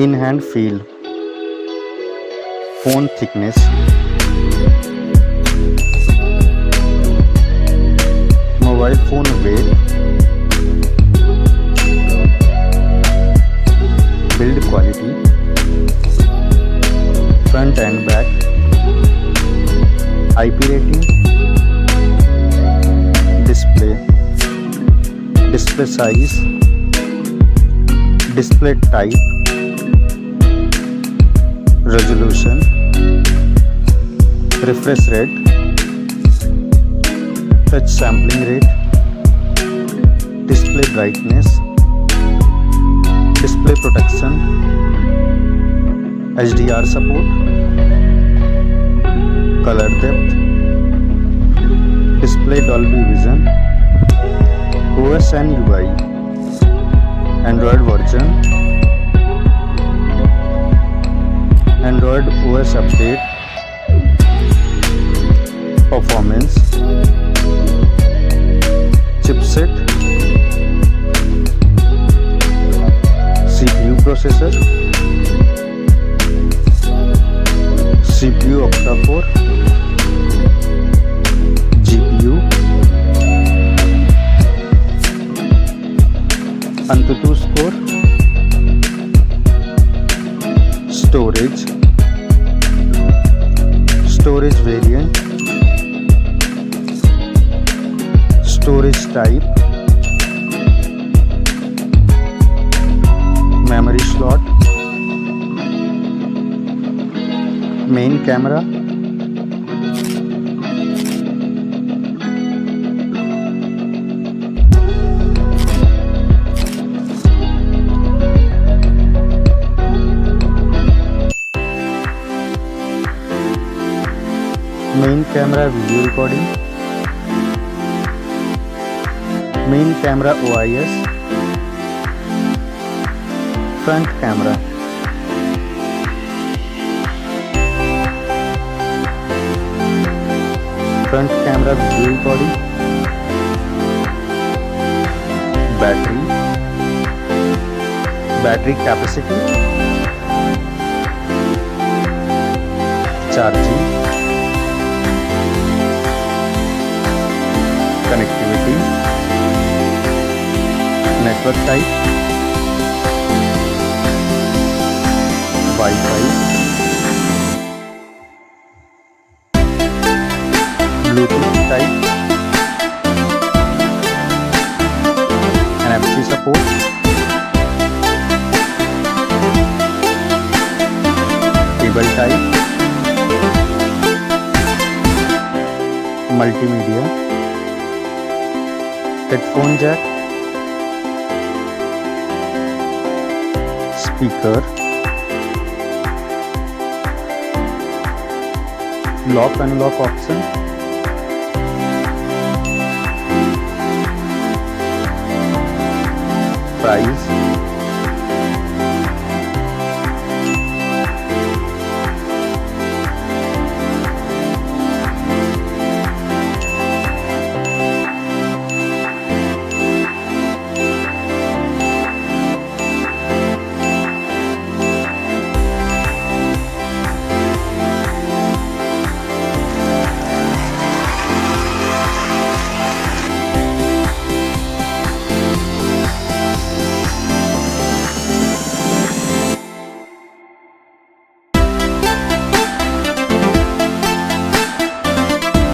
In hand feel, phone thickness, mobile phone weight, build quality, front and back, IP rating, display size, display type, resolution, refresh rate, touch sampling rate, display brightness, display protection, HDR support, color depth, display Dolby Vision, OS and UI, Android version, Android OS update, performance, chipset, CPU processor, CPU octa-core, GPU, AnTuTu score, storage variant, storage type, memory slot, main camera, main camera video recording, main camera OIS, front camera, front camera video recording, battery capacity, charging, connectivity, network type, Wi-Fi, Bluetooth type, NFC support, cable type, multimedia, headphone jack, speaker, lock unlock option,